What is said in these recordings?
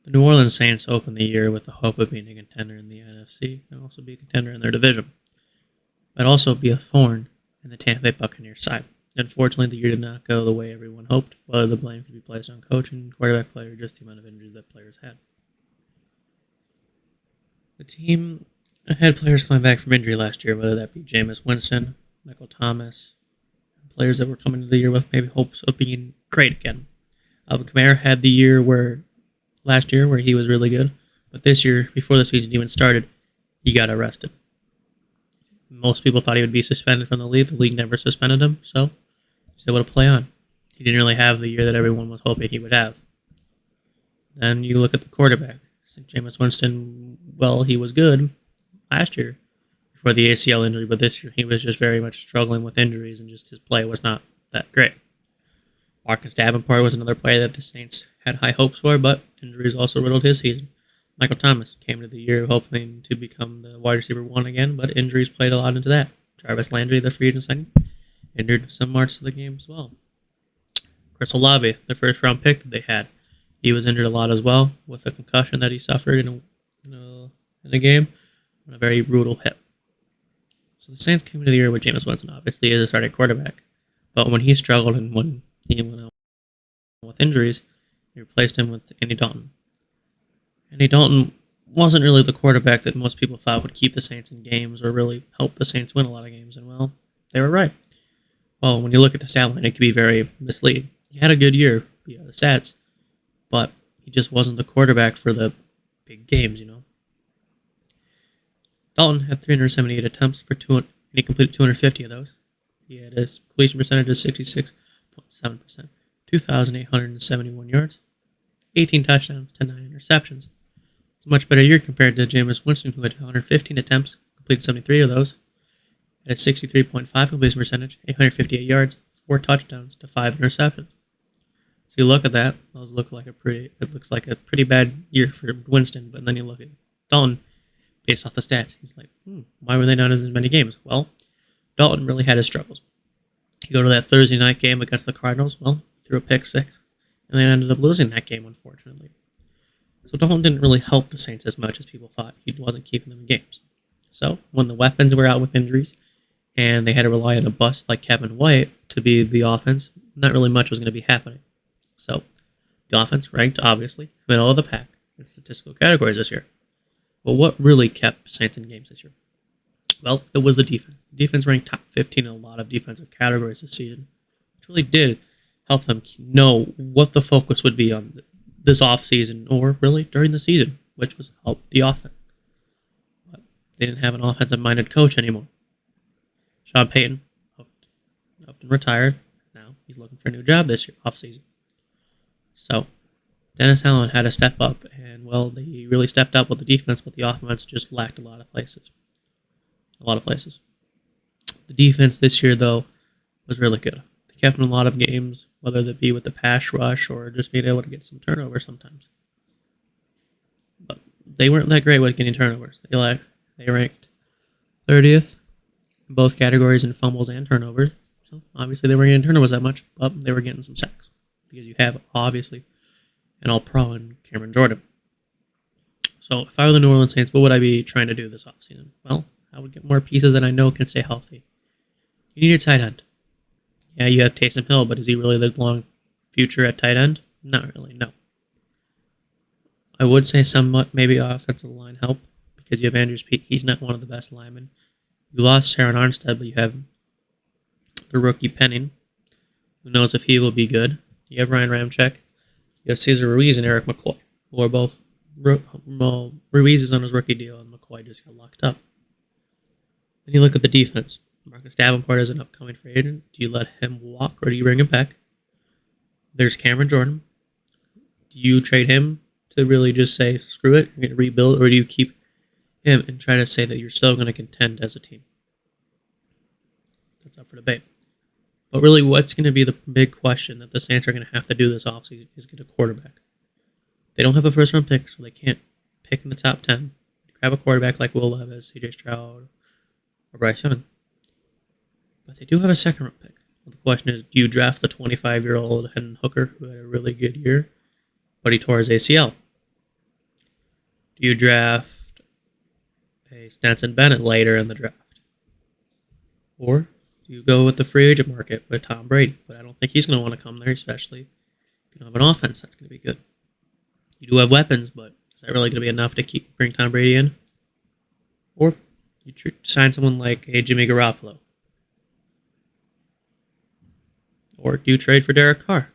The New Orleans Saints opened the year with the hope of being a contender in the NFC and also be a contender in their division, but also be a thorn in the Tampa Bay Buccaneers' side. Unfortunately, the year did not go the way everyone hoped, whether the blame could be placed on coach and quarterback play or just the amount of injuries that players had. The team had players coming back from injury last year, whether that be Jameis Winston, Michael Thomas, players that were coming into the year with maybe hopes of being great again. Alvin Kamara had the year last year where he was really good, but this year, before the season even started, he got arrested. Most people thought he would be suspended from the league. The league never suspended him, so he's able to play on. He didn't really have the year that everyone was hoping he would have. Then you look at the quarterback. Jameis Winston, well, he was good last year before the ACL injury, but this year he was just very much struggling with injuries and just his play was not that great. Marcus Davenport was another player that the Saints had high hopes for, but injuries also riddled his season. Michael Thomas came into the year hoping to become the wide receiver one again, but injuries played a lot into that. Jarvis Landry, the free agent signing, injured some parts of the game as well. Chris Olave, the first round pick that they had, he was injured a lot as well with a concussion that he suffered in a game on a very brutal hit. So the Saints came into the year with Jameis Winston, obviously, as a starting quarterback. But when he struggled and when he went out with injuries, they replaced him with Andy Dalton. Andy Dalton wasn't really the quarterback that most people thought would keep the Saints in games or really help the Saints win a lot of games. And, well, they were right. Well, when you look at the stat line, it could be very misleading. He had a good year, the stats, but he just wasn't the quarterback for the big games, Dalton had 378 attempts for 200, and he completed 250 of those. He had a completion percentage of 66.7%, 2,871 yards, 18 touchdowns to 9 interceptions. It's a much better year compared to Jameis Winston, who had 115 attempts, completed 73 of those, had a 63.5 completion percentage, 858 yards, 4 touchdowns to 5 interceptions. So you look at that; those look like it looks like a pretty bad year for Winston. But then you look at Dalton, based off the stats, he's like, why were they not in as many games? Well, Dalton really had his struggles. You go to that Thursday night game against the Cardinals. Well, he threw a pick six, and they ended up losing that game, unfortunately. So Dalton didn't really help the Saints as much as people thought. He wasn't keeping them in games. So when the weapons were out with injuries, and they had to rely on a bust like Kevin White to be the offense, not really much was going to be happening. So, the offense ranked, obviously, middle of the pack in statistical categories this year. Well, what really kept Saints in games this year? Well, it was the defense. The defense ranked top 15 in a lot of defensive categories this season, which really did help them know what the focus would be on this offseason, or really during the season, which was help the offense. But they didn't have an offensive-minded coach anymore. Sean Payton up and retired. Now he's looking for a new job this year, offseason. So, Dennis Allen had to step up, and, well, he really stepped up with the defense, but the offense just lacked a lot of places. The defense this year, though, was really good. They kept in a lot of games, whether that be with the pass rush or just being able to get some turnovers sometimes. But they weren't that great with getting turnovers. They ranked 30th in both categories in fumbles and turnovers. So, obviously, they weren't getting turnovers that much, but they were getting some sacks. Because you have, obviously, an all-pro in Cameron Jordan. So if I were the New Orleans Saints, what would I be trying to do this offseason? Well, I would get more pieces that I know can stay healthy. You need a tight end. Yeah, you have Taysom Hill, but is he really the long future at tight end? Not really, no. I would say somewhat maybe offensive line help, because you have Andrews Peat. He's not one of the best linemen. You lost Sharon Armstead, but you have the rookie Penning. Who knows if he will be good. You have Ryan Ramczyk. You have Cesar Ruiz and Eric McCoy, who are both. Ruiz is on his rookie deal, and McCoy just got locked up. Then you look at the defense. Marcus Davenport is an upcoming free agent. Do you let him walk, or do you bring him back? There's Cameron Jordan. Do you trade him to really just say, screw it, you're going to rebuild, or do you keep him and try to say that you're still going to contend as a team? That's up for debate. But really, what's going to be the big question that the Saints are going to have to do this offseason is get a quarterback. They don't have a first-round pick, so they can't pick in the top 10. Grab a quarterback like Will Levis, C.J. Stroud, or Bryce Young. But they do have a second-round pick. Well, the question is, do you draft the 25-year-old Hendon Hooker, who had a really good year, but he tore his ACL? Do you draft a Stetson Bennett later in the draft? Or do you go with the free agent market with Tom Brady? But I don't think he's going to want to come there, especially if you don't have an offense that's going to be good. You do have weapons, but is that really going to be enough to bring Tom Brady in? Or you sign someone like a Jimmy Garoppolo? Or do you trade for Derek Carr?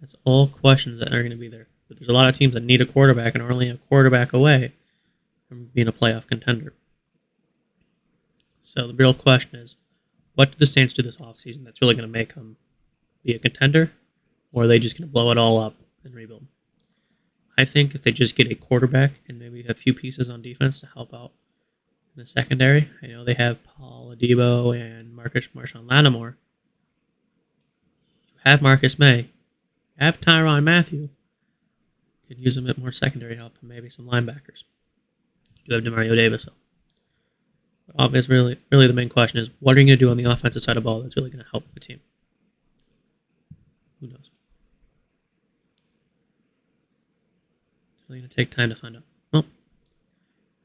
That's all questions that are going to be there. But there's a lot of teams that need a quarterback and are only a quarterback away from being a playoff contender. So the real question is, what do the Saints do this offseason that's really going to make them be a contender? Or are they just going to blow it all up and rebuild? I think if they just get a quarterback and maybe a few pieces on defense to help out in the secondary, I know they have Paul Adebo and Marshawn Lattimore. Have Marcus May, have Tyrann Mathieu. Could use a bit more secondary help and maybe some linebackers. You have Demario Davis. But obviously, really the main question is, what are you going to do on the offensive side of the ball that's really going to help the team? Who knows? It's really going to take time to find out. Well,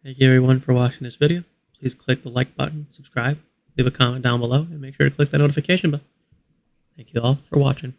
thank you everyone for watching this video. Please click the like button, subscribe, leave a comment down below, and make sure to click that notification bell. Thank you all for watching.